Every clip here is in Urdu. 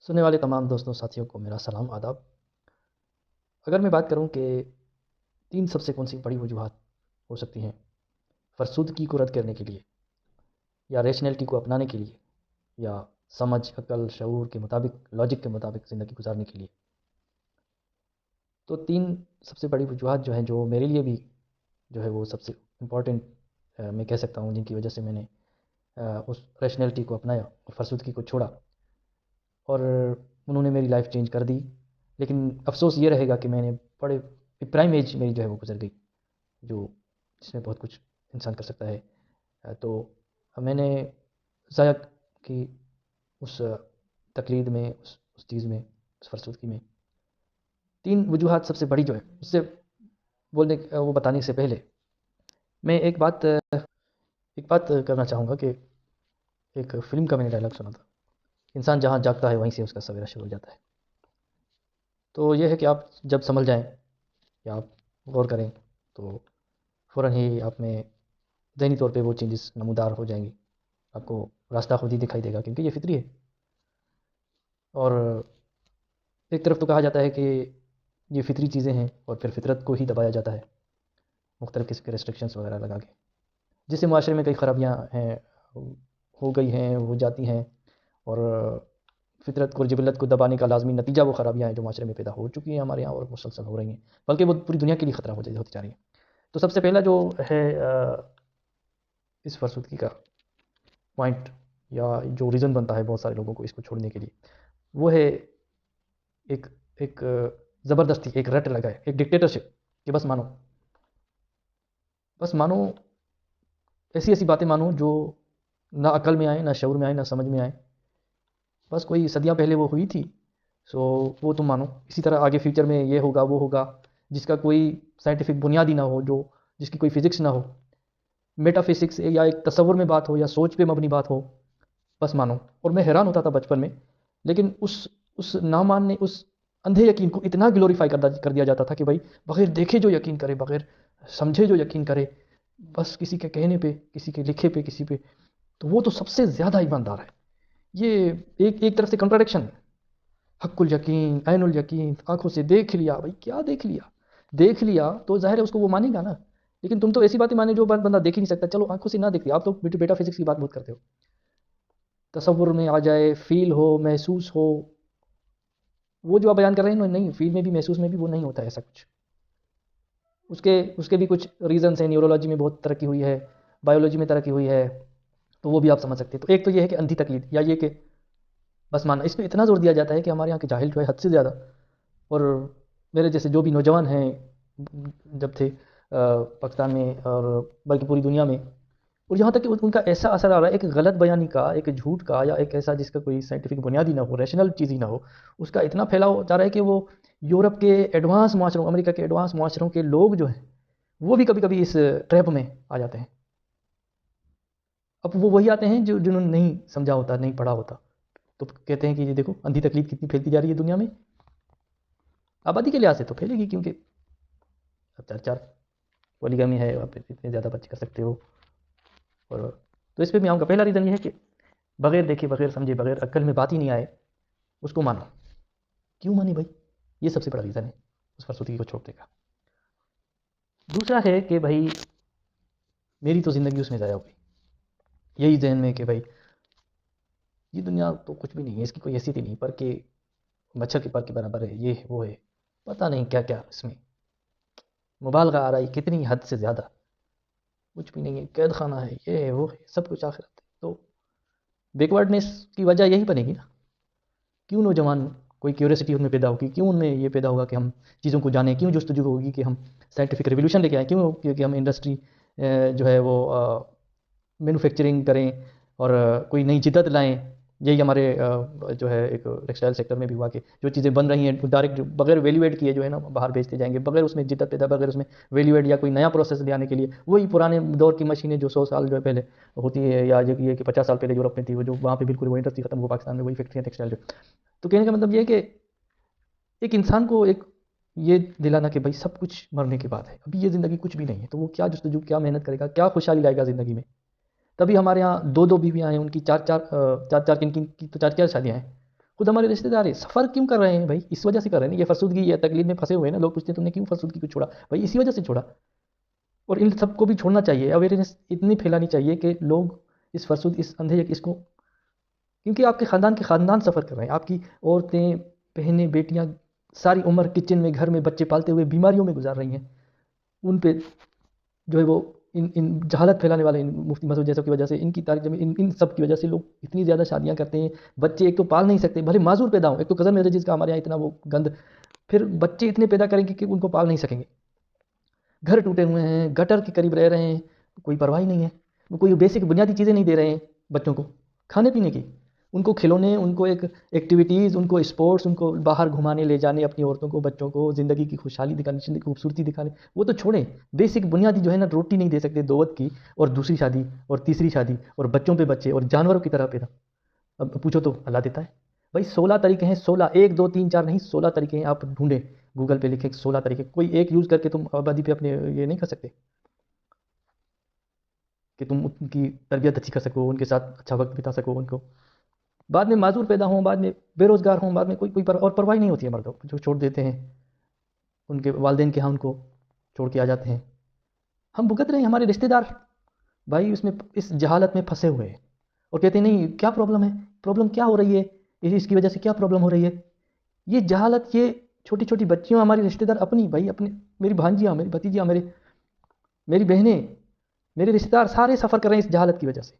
سننے والے تمام دوستوں ساتھیوں کو میرا سلام آداب۔ اگر میں بات کروں کہ تین سب سے کون سی بڑی وجوہات ہو سکتی ہیں فرسودگی کو رد کرنے کے لیے، یا ریشنلٹی کو اپنانے کے لیے، یا سمجھ، عقل، شعور کے مطابق، لاجک کے مطابق زندگی گزارنے کے لیے، تو تین سب سے بڑی وجوہات جو ہیں، جو میرے لیے بھی جو ہے وہ سب سے امپورٹنٹ میں کہہ سکتا ہوں، جن کی وجہ سے میں نے اس ریشنلٹی کو اپنایا اور فرسودگی کو چھوڑا، اور انہوں نے میری لائف چینج کر دی۔ لیکن افسوس یہ رہے گا کہ میں نے بڑے پرائم ایج میری جو ہے وہ گزر گئی، جو جس میں بہت کچھ انسان کر سکتا ہے، تو میں نے ضائع کی اس تقلید میں، اس چیز میں، اس فرسودگی میں۔ تین وجوہات سب سے بڑی جو ہے، اس سے وہ بتانے سے پہلے میں ایک بات کرنا چاہوں گا کہ ایک فلم کا میں نے ڈائلاگ سنا تھا، انسان جہاں جاگتا ہے وہیں سے اس کا سویرا شروع ہو جاتا ہے۔ تو یہ ہے کہ آپ جب سنبھل جائیں یا آپ غور کریں تو فوراً ہی آپ میں ذہنی طور پہ وہ چینجز نمودار ہو جائیں گی، آپ کو راستہ خود ہی دکھائی دے گا، کیونکہ یہ فطری ہے۔ اور ایک طرف تو کہا جاتا ہے کہ یہ فطری چیزیں ہیں، اور پھر فطرت کو ہی دبایا جاتا ہے مختلف قسم کے ریسٹرکشنز وغیرہ لگا کے، جس سے معاشرے میں کئی خرابیاں ہیں، ہو گئی ہیں، ہو جاتی ہیں، اور فطرت کو، جبلت کو دبانے کا لازمی نتیجہ وہ خرابیاں ہیں جو معاشرے میں پیدا ہو چکی ہیں ہمارے یہاں اور مسلسل ہو رہی ہیں، بلکہ وہ پوری دنیا کے لیے خطرہ ہوتی جا رہی ہیں۔ تو سب سے پہلا جو ہے اس فرسودگی کا پوائنٹ، یا جو ریزن بنتا ہے بہت سارے لوگوں کو اس کو چھوڑنے کے لیے، وہ ہے ایک زبردستی، ایک رٹ لگائے، ایک ڈکٹیٹرشپ، کہ بس مانو، ایسی باتیں مانو جو نہ عقل میں آئیں، نہ شعور میں آئیں، نہ سمجھ میں آئیں، بس کوئی صدیاں پہلے وہ ہوئی تھی، سو وہ تم مانو۔ اسی طرح آگے فیوچر میں یہ ہوگا، وہ ہوگا، جس کا کوئی سائنٹیفک بنیادی نہ ہو، جس کی کوئی فزکس نہ ہو، میٹا فزکس یا ایک تصور میں بات ہو یا سوچ پہ مبنی بات ہو، بس مانو۔ اور میں حیران ہوتا تھا بچپن میں، لیکن اس نہ ماننے، اس اندھے یقین کو اتنا گلوریفائی کر دیا جاتا تھا کہ بھائی بغیر دیکھے جو یقین کرے، بغیر سمجھے جو یقین کرے، بس کسی کے کہنے پہ، کسی کے لکھے پہ، کسی پہ، تو وہ تو سب سے زیادہ ایماندار ہے۔ یہ ایک طرف سے کنٹراڈکشن ہے، حق الیقین، عین الیقین، آنکھوں سے دیکھ لیا۔ بھائی کیا دیکھ لیا تو ظاہر ہے اس کو وہ مانے گا نا، لیکن تم تو ایسی باتیں مانے جو بندہ دیکھ ہی نہیں سکتا۔ چلو آنکھوں سے نہ دیکھ لیا، آپ تو بیٹا فزکس کی بات بہت کرتے ہو، تصور میں آ جائے، فیل ہو، محسوس ہو، وہ جو آپ بیان کر رہے ہیں، نہیں، فیل میں بھی، محسوس میں بھی وہ نہیں ہوتا ایسا کچھ۔ اس کے بھی کچھ ریزنس ہیں، نیورولوجی میں بہت ترقی ہوئی ہے، بایولوجی میں ترقی ہوئی ہے، تو وہ بھی آپ سمجھ سکتے ہیں۔ تو ایک تو یہ ہے کہ اندھی تقلید، یا یہ کہ بس ماننا، اس پہ اتنا زور دیا جاتا ہے کہ ہمارے یہاں کے جاہل جو ہے حد سے زیادہ، اور میرے جیسے جو بھی نوجوان ہیں جب تھے پاکستان میں اور بلکہ پوری دنیا میں، اور یہاں تک کہ ان کا ایسا اثر آ رہا ہے ایک غلط بیانی کا، ایک جھوٹ کا، یا ایک ایسا جس کا کوئی سائنٹیفک بنیادی نہ ہو، ریشنل چیز ہی نہ ہو، اس کا اتنا پھیلاؤ جا رہا ہے کہ وہ یورپ کے ایڈوانس معاشروں، امریکہ کے ایڈوانس معاشروں کے لوگ جو ہیں، وہ بھی کبھی کبھی اس ٹریپ میں آ جاتے ہیں۔ اب وہ وہی آتے ہیں جنہوں نے نہیں سمجھا ہوتا، نہیں پڑھا ہوتا، تو کہتے ہیں کہ یہ دیکھو اندھی تقلید کتنی پھیلتی جا رہی ہے دنیا میں۔ آبادی کے لحاظ سے تو پھیلے گی، کیونکہ اب چار پولیگامی ہے، آپ اتنے زیادہ بچے کر سکتے ہو۔ اور تو اس پہ میں آؤں گا۔ پہلا ریزن یہ ہے کہ بغیر دیکھے، بغیر سمجھے، بغیر عقل میں بات ہی نہیں آئے، اس کو مانو۔ کیوں مانے بھائی؟ یہ سب سے بڑا ریزن ہے اس فرسودگی کو چھوڑنے کا۔ دوسرا ہے کہ بھائی میری تو زندگی اس میں ضائع ہو گئی، یہی ذہن میں کہ بھائی یہ دنیا تو کچھ بھی نہیں ہے، اس کی کوئی حیثیت ہی نہیں، پر کہ مچھر کے پر کے برابر ہے، یہ وہ ہے، پتہ نہیں کیا کیا اس میں مبالغہ آ رہا ہے، کتنی حد سے زیادہ، کچھ بھی نہیں ہے، قید خانہ ہے، یہ ہے، وہ ہے، سب کچھ آخرت ہے۔ تو بیکورڈنیس کی وجہ یہی بنے گی نا۔ کیوں نوجوان کوئی کیوریسٹی ان میں پیدا ہوگی، کیوں ان میں یہ پیدا ہوگا کہ ہم چیزوں کو جانیں، کیوں جستجو ہوگی کہ ہم سائنٹیفک ریولیوشن لے کے آئیں، کیوں کہ ہم انڈسٹری جو ہے وہ مینوفیکچرنگ کریں اور کوئی نئی جدت لائیں۔ یہی ہمارے جو ہے ایک ٹیکسٹائل سیکٹر میں بھی ہوا کہ جو چیزیں بن رہی ہیں ڈائریکٹ بغیر ویلیو ایڈ کیے جو ہے نا باہر بیچتے جائیں گے، بغیر اس میں جدت پیدا، بغیر اس میں ویلیو ایڈ یا کوئی نیا پروسیس لے آنے کے لیے وہی پرانے دور کی مشینیں جو 100 سال جو ہے پہلے ہوتی ہے، یا یہ کہ 50 سال پہلے یورپ میں تھی، وہ جو وہاں پہ بالکل وہ انڈسٹری ختم ہو، پاکستان میں وہی فیکٹریاں ٹیکسٹائل جو۔ تو کہنے کا مطلب یہ ہے کہ ایک انسان کو ایک یہ دلانا کہ بھائی سب کچھ مرنے کے بعد ہے، ابھی یہ زندگی کچھ بھی نہیں ہے، تو وہ کیا جستجو، کیا محنت کرے گا، کیا خوشحالی لائے گا زندگی میں۔ تبھی ہمارے ہاں 2 بیویاں ہیں، ان کی 4 کی تو 4 شادیاں ہیں، خود ہمارے رشتے دار سفر کیوں کر رہے ہیں بھائی؟ اس وجہ سے کر رہے ہیں، یہ فرسودگی یا تقلید میں پھنسے ہوئے ہیں نا. لوگ پوچھتے ہیں تم نے کیوں فرسودگی کو چھوڑا؟ بھائی اسی وجہ سے چھوڑا. اور ان سب کو بھی چھوڑنا چاہیے، اویئرنیس اتنی پھیلانی چاہیے کہ لوگ اس اس اندھے اس کو، کیونکہ آپ کے خاندان سفر کر رہے ہیں، آپ کی عورتیں، بہنیں، بیٹیاں ساری عمر کچن میں، گھر میں بچے پالتے ہوئے بیماریوں میں گزار رہی ہیں. ان پہ جو ہے وہ ان جہالت پھیلانے والے مفتی مسعود جیسا کی وجہ سے، ان کی تاریخ ان سب کی وجہ سے لوگ اتنی زیادہ شادیاں کرتے ہیں. بچے ایک تو پال نہیں سکتے، بھلے معذور پیدا ہوں. ایک تو کزن میرجز کا ہمارے یہاں اتنا وہ گند، پھر بچے اتنے پیدا کریں گے کہ ان کو پال نہیں سکیں گے. گھر ٹوٹے ہوئے ہیں، گٹر کے قریب رہ رہے ہیں، کوئی پرواہ نہیں ہے. وہ کوئی بیسک بنیادی چیزیں نہیں دے رہے ہیں بچوں کو کھانے پینے کی. ان کو کھلونے، ان کو ایک ایکٹیویٹیز، ان کو اسپورٹس، ان کو باہر گھمانے لے جانے، اپنی عورتوں کو، بچوں کو زندگی کی خوشحالی دکھانے، زندگی کی خوبصورتی دکھانے، وہ تو چھوڑیں. بیسک بنیادی جو ہے نا، روٹی نہیں دے سکتے دو وقت کی، اور دوسری شادی اور تیسری شادی اور بچوں پہ بچے اور جانوروں کی طرح پیدا. اب پوچھو تو اللہ دیتا ہے بھائی. 16 طریقے ہیں، 16، 1 2 3 4 نہیں، 16 طریقے ہیں. آپ ڈھونڈیں گوگل پہ، لکھیں 16 طریقے. کوئی ایک یوز کر کے تم آبادی پہ اپنے یہ نہیں کر سکتے کہ تم ان کی تربیت اچھی کر سکو، ان کے ساتھ اچھا وقت بتا سکو. ان کو بعد میں معذور پیدا ہوں، بعد میں بے روزگار ہوں، بعد میں کوئی اور پرواہ نہیں ہوتی ہے مردوں جو چھوڑ دیتے ہیں ان کے والدین کے ہاں، ان کو چھوڑ کے آ جاتے ہیں. ہم بھگت رہے ہیں، ہمارے رشتے دار بھائی اس جہالت میں پھنسے ہوئے ہیں اور کہتے ہیں نہیں کیا پرابلم ہے، پرابلم کیا ہو رہی ہے، اس کی وجہ سے کیا پرابلم ہو رہی ہے. یہ جہالت، یہ چھوٹی چھوٹی بچیاں، ہماری رشتے دار اپنی بھائی، اپنے میری بھانجیاں، میری بھتیجیاں، میری بہنیں، میرے رشتے دار سارے سفر کر رہے ہیں اس جہالت کی وجہ سے.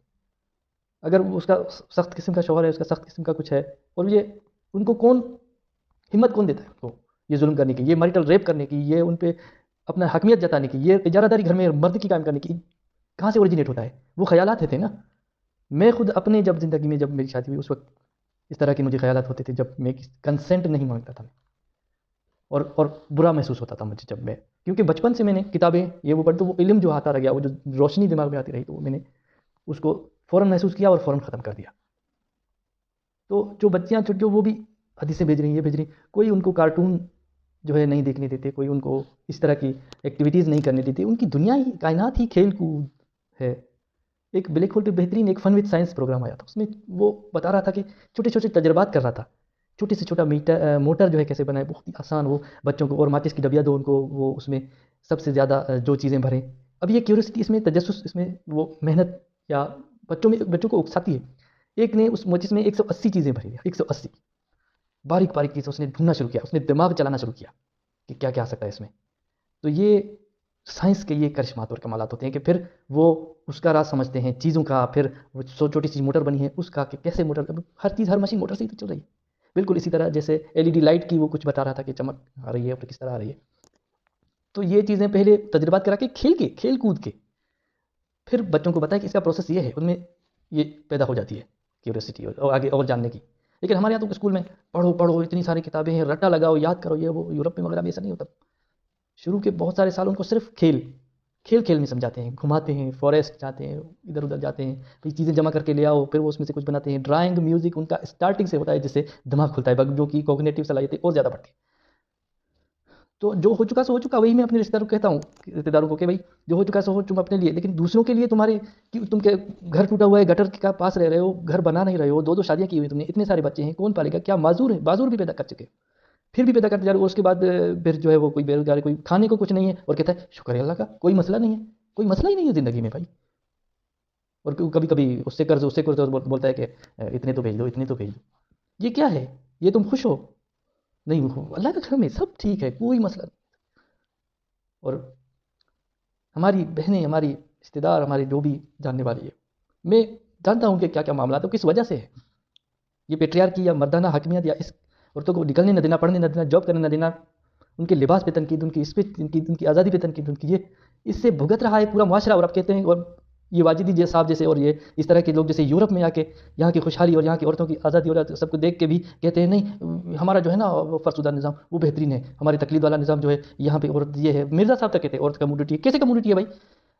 اگر اس کا سخت قسم کا شوہر ہے، اس کا سخت قسم کا کچھ ہے، اور یہ ان کو ہمت کون دیتا ہے ان کو یہ ظلم کرنے کی، یہ میرٹل ریپ کرنے کی، یہ ان پہ اپنا حکمیت جتانے کی، یہ اجارہ داری گھر میں مرد کی قائم کرنے کی؟ کہاں سے اوریجنیٹ ہوتا ہے؟ وہ خیالات تھے نا. میں خود اپنے جب زندگی میں، جب میری شادی ہوئی، اس وقت اس طرح کے مجھے خیالات ہوتے تھے، جب میں کنسنٹ نہیں مانگتا تھا، اور برا محسوس ہوتا تھا مجھے جب میں، کیونکہ بچپن سے میں نے کتابیں یہ وہ پڑھتے، وہ علم جو آتا رہ گیا، وہ جو روشنی دماغ میں آتی رہی، تو وہ میں نے اس کو فوراً محسوس کیا اور فوراً ختم کر دیا. تو جو بچیاں چھوٹی، وہ بھی حدیثیں بھیج رہی ہیں، یہ بھیج رہی ہیں. کوئی ان کو کارٹون جو ہے نہیں دیکھنے دیتے، کوئی ان کو اس طرح کی ایکٹیویٹیز نہیں کرنے دیتے. ان کی دنیا ہی، کائنات ہی کھیل کود ہے. ایک بلیک ہول پہ بہترین ایک فن وتھ سائنس پروگرام آیا تھا، اس میں وہ بتا رہا تھا کہ چھوٹے چھوٹے تجربات کر رہا تھا. چھوٹے سے چھوٹا موٹر جو ہے کیسے بنائے، بہت ہی آسان. وہ بچوں کو، اور ماچس کی ڈبیا دو ان کو، وہ اس میں سب سے زیادہ جو چیزیں بھریں. اب یہ کیوریوسٹی، اس میں تجسس، اس میں وہ محنت یا بچوں کو اکساتی ہے. ایک نے اس ماچس میں 180 چیزیں بھری، 180 باریک باریک چیزیں اس نے ڈھونڈنا شروع کیا، اس نے دماغ چلانا شروع کیا کہ کیا کیا آ سکتا ہے اس میں. تو یہ سائنس کے یہ کرشمات اور کمالات ہوتے ہیں کہ پھر وہ اس کا راز سمجھتے ہیں چیزوں کا. پھر وہ چھوٹی سی موٹر بنی ہے اس کا، کہ کیسے موٹر، ہر چیز، ہر مشین موٹر سے ہی تو چل رہی ہے. بالکل اسی طرح جیسے LED لائٹ کی وہ کچھ بتا رہا تھا کہ چمک آ رہی ہے اور کس طرح آ رہی ہے. تو یہ چیزیں پہلے تجربات کرا کے، کھیل کود کے، پھر بچوں کو بتایا کہ اس کا پروسیس یہ ہے. ان میں یہ پیدا ہو جاتی ہے کیوریوسٹی اور آگے اور جاننے کی. لیکن ہمارے یہاں تو اسکول میں پڑھو اتنی ساری کتابیں ہیں، رٹا لگاؤ، یاد کرو، یہ وہ. یورپ میں وغیرہ میں ایسا نہیں ہوتا. شروع کے بہت سارے سال ان کو صرف کھیل میں سمجھاتے ہیں، گھماتے ہیں، فوریسٹ جاتے ہیں، ادھر ادھر جاتے ہیں، پھر چیزیں جمع کر کے لے آؤ، پھر وہ اس میں سے کچھ بناتے ہیں. ڈرائنگ، میوزک ان کا اسٹارٹنگ سے ہوتا ہے، جس سے دماغ کھلتا ہے، جو کی کوگنیٹو صلاحیتیں اور زیادہ بڑھتی ہیں. تو جو ہو چکا سو ہو چکا. وہی میں اپنے رشتہ داروں کو کہتا ہوں، رشتہ داروں کو، کہ بھائی جو ہو چکا سو ہو چکا اپنے لیے، لیکن دوسروں کے لیے تمہارے تم کے گھر ٹوٹا ہوا ہے، گٹر کے پاس رہ رہے ہو، گھر بنا نہیں رہے ہو، 2 شادیاں کی ہوئی تم نے، اتنے سارے بچے ہیں، کون پالے گا؟ کیا معذور ہے؟ معذور بھی پیدا کر چکے، پھر بھی پیدا کرتے جا رہے ہو. اس کے بعد پھر جو ہے وہ کوئی بے روزگار ہے، کوئی کھانے کو کچھ نہیں ہے، اور کہتا ہے شکر ہے اللہ کا، کوئی مسئلہ نہیں ہے. کوئی مسئلہ ہی نہیں ہے زندگی میں بھائی. اور کبھی کبھی اس سے قرض اور بولتا ہے کہ اتنے تو بھیج دو، اتنے تو بھیج دو. یہ کیا ہے؟ یہ تم خوش ہو؟ نہیں ہو. اللہ کے گھر میں سب ٹھیک ہے، کوئی مسئلہ نہیں. اور ہماری بہنیں، ہماری رشتے دار، ہمارے جو بھی جاننے والی ہے، میں جانتا ہوں کہ کیا کیا معاملات ہیں، کس وجہ سے ہے. یہ پیٹریارکی یا مردانہ حاکمیت، یا اس عورتوں کو نکلنے نہ دینا، پڑھنے نہ دینا، جاب کرنے نہ دینا، ان کے لباس پہ تنقید، ان کی اسپیچ تنقید، ان کی آزادی پہ تنقید، ان کی یہ، اس سے بھگت رہا ہے پورا معاشرہ. اور اب کہتے ہیں، اور یہ واجدی صاحب جیسے اور یہ اس طرح کے لوگ جیسے یورپ میں آ کے یہاں کی خوشحالی اور یہاں کی عورتوں کی آزادی اور سب کو دیکھ کے بھی کہتے ہیں نہیں ہمارا جو ہے نا وہ فرسودہ نظام وہ بہترین ہے، ہماری تقلید والا نظام جو ہے یہاں پہ عورت یہ ہے. مرزا صاحب تک کہتے ہیں عورت کمیونٹی ہے. کیسے کمیونٹی ہے بھائی؟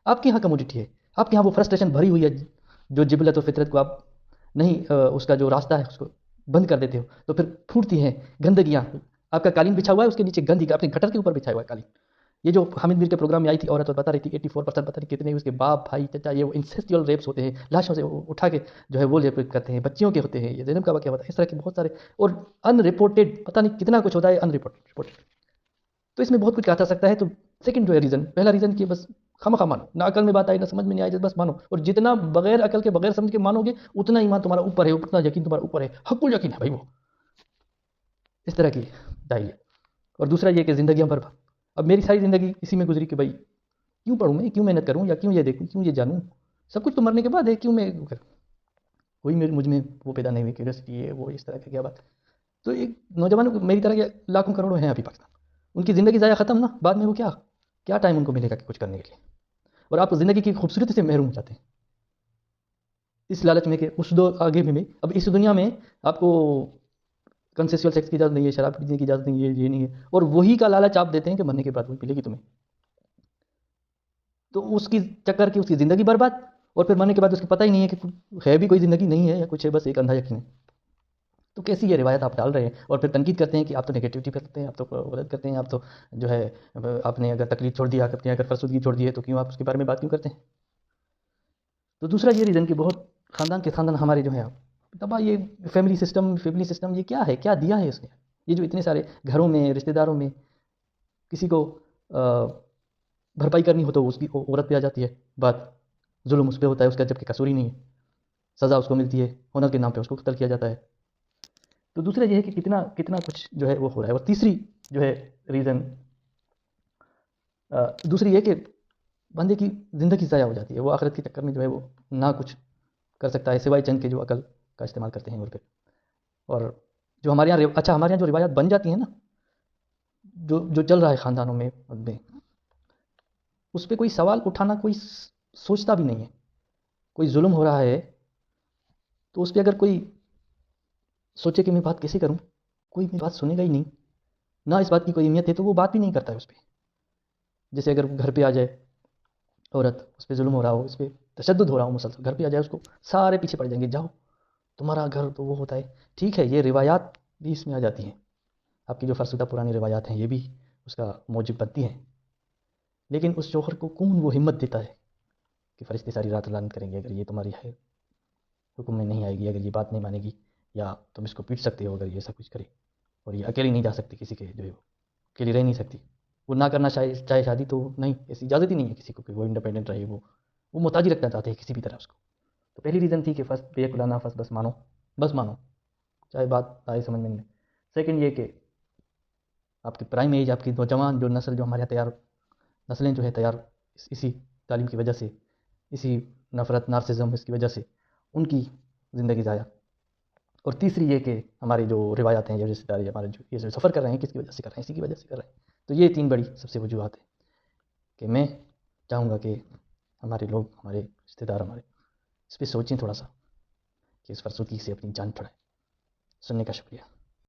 آپ کے یہاں کمیونٹی ہے، آپ کے یہاں وہ فرسٹریشن بھری ہوئی ہے، جو جبلت و فطرت کو آپ نہیں اس کا جو راستہ ہے اس کو بند کر دیتے ہو، تو پھر پھوٹتی ہیں گندگیاں. آپ کا قالین بچھا ہوا ہے، اس کے نیچے گندگی، اپنے گٹر کے اوپر بچھایا ہوا ہے قالین، یہ جو حامد میر کے پروگرام میں آئی تھی عورت اور بتا رہی تھی 84% پتہ نہیں کتنے اس کے باپ بھائی چچا یہ وہ انسیسٹیول ریپس ہوتے ہیں، لاشوں سے اٹھا کے جو ہے وہ ریپ کرتے ہیں، بچیوں کے ہوتے ہیں، یہ زینب کا واقعہ ہوتا ہے، اس طرح کے بہت سارے اور ان رپورٹڈ پتہ نہیں کتنا کچھ ہوتا ہے ان رپورٹڈ. تو اس میں بہت کچھ کہا جا سکتا ہے. تو سیکنڈ جو ہے ریزن، پہلا ریزن کہ بس خواہ مانو، نہ عقل میں بات آئی نہ سمجھ میں نہیں آئی بس مانو، اور جتنا بغیر عقل کے بغیر سمجھ کے مانو گے اتنا ایمان تمہارا اوپر ہے، اتنا یقین تمہارا اوپر ہے، حق الیقین ہے بھائی وہ اس طرح کی داعیہ. اور دوسرا یہ کہ زندگیاں برباد. اب میری ساری زندگی اسی میں گزری کہ بھائی کیوں پڑھوں میں، کیوں محنت کروں، یا کیوں یہ دیکھوں، کیوں یہ جانوں، سب کچھ تو مرنے کے بعد ہے، کیوں میں کروں. کوئی مجھ میں وہ پیدا نہیں ہوئی کیوریوسٹی ہے وہ اس طرح کی کیا بات. تو ایک نوجوانوں کو میری طرح کے لاکھوں کروڑوں ہیں ابھی پاکستان، ان کی زندگی ضائع ختم نا، بعد میں وہ کیا ٹائم ان کو ملے گا کہ کچھ کرنے کے لیے. اور آپ زندگی کی خوبصورتی سے محروم ہو جاتے ہیں اس لالچ میں کہ اس دو آگے بھی میں اب اس دنیا میں آپ کو کنسیسوال سیکس کی اجازت نہیں ہے، شراب پینے کی اجازت نہیں ہے، یہ نہیں ہے، اور وہی کا لالچ آپ دیتے ہیں کہ مرنے کے بعد وہی ملے گی تمہیں. تو اس کی چکر کی اس کی زندگی برباد، اور پھر مرنے کے بعد اس کو پتہ ہی نہیں ہے کہ ہے بھی کوئی زندگی نہیں ہے یا کچھ ہے، بس ایک اندھا یقین ہے. تو کیسی یہ روایت آپ ڈال رہے ہیں اور پھر تنقید کرتے ہیں کہ آپ تو نگیٹیوٹی پھیلاتے ہیں، آپ تو غلط کرتے ہیں، آپ تو جو ہے آپ نے اگر تقلید چھوڑ دیا، آپ نے اگر فرسودگی چھوڑ دی ہے تو کیوں آپ اس کے بارے میں بات کیوں کرتے ہیں. تو دوسرا یہ ریزن کہ بہت خاندان ہمارے جو ہے تباہ، یہ فیملی سسٹم یہ کیا ہے، کیا دیا ہے اس نے. یہ جو اتنے سارے گھروں میں رشتہ داروں میں کسی کو بھرپائی کرنی ہو تو اس کی عورت پہ آ جاتی ہے بات، ظلم اس پہ ہوتا ہے اس کا جبکہ قصور ہی نہیں ہے، سزا اس کو ملتی ہے، ہنر کے نام پہ اس کو قتل کیا جاتا ہے. تو دوسرا یہ ہے کہ کتنا کچھ جو ہے وہ ہو رہا ہے. اور تیسری جو ہے ریزن، دوسری یہ کہ بندے کی زندگی ضائع ہو جاتی ہے، وہ آخرت کے چکر میں جو ہے وہ نہ کچھ کر سکتا ہے سوائے چند کے جو عقل کا استعمال کرتے ہیں. اور جو ہمارے یہاں ہمارے یہاں جو روایات بن جاتی ہیں نا، جو چل رہا ہے خاندانوں میں اس پہ کوئی سوال اٹھانا کوئی سوچتا بھی نہیں ہے. کوئی ظلم ہو رہا ہے تو اس پہ اگر کوئی سوچے کہ میں بات کیسے کروں، کوئی میری بات سنے گا ہی نہیں، نہ اس بات کی کوئی اہمیت ہے تو وہ بات بھی نہیں کرتا ہے اس پہ. جیسے اگر گھر پہ آ جائے عورت، اس پہ ظلم ہو رہا ہو، اس پہ تشدد ہو رہا ہو مسلسل، گھر پہ آ جائے اس کو سارے پیچھے پڑ جائیں گے، جاؤ تمہارا گھر تو وہ ہوتا ہے. ٹھیک ہے یہ روایات بھی اس میں آ جاتی ہیں، آپ کی جو فرسودہ پرانی روایات ہیں یہ بھی اس کا موجب بنتی ہیں. لیکن اس شوہر کو کون وہ ہمت دیتا ہے کہ فرشتے ساری رات لعنت کریں گے اگر یہ تمہاری ہے حکم میں نہیں آئے گی، اگر یہ بات نہیں مانے گی، یا تم اس کو پیٹ سکتے ہو اگر یہ ایسا کچھ کرے، اور یہ اکیلی نہیں جا سکتی کسی کے جو ہے وہ اکیلی رہ نہیں سکتی، وہ نہ کرنا چاہے شادی تو نہیں، ایسی اجازت ہی نہیں ہے کسی کو کہ وہ انڈیپینڈنٹ رہے، وہ محتاج ہی رکھنا چاہتے ہیں کسی بھی طرح اس کو. تو پہلی ریزن تھی کہ فرسٹ بے کلانا فرسٹ بس مانو چاہے بات آئے سمجھ میں نہیں. سیکنڈ یہ کہ آپ کی پرائم ایج، آپ کی نوجوان جو نسل جو ہمارے یہاں تیار، نسلیں جو ہے تیار اسی تعلیم کی وجہ سے، اسی نفرت نارسزم اس کی وجہ سے ان کی زندگی ضائع. اور تیسری یہ کہ ہماری جو روایات ہیں یا رشتہ داری ہمارے جو یہ سفر کر رہے ہیں کس کی وجہ سے کر رہے ہیں، اسی کی وجہ سے کر رہے ہیں. تو یہ تین بڑی سب سے وجوہات ہیں کہ میں چاہوں گا کہ ہمارے لوگ، ہمارے رشتہ دار، ہمارے اس پہ سوچیں تھوڑا سا کہ اس فرسودگی سے اپنی جان چھڑائیں. سننے کا شکریہ.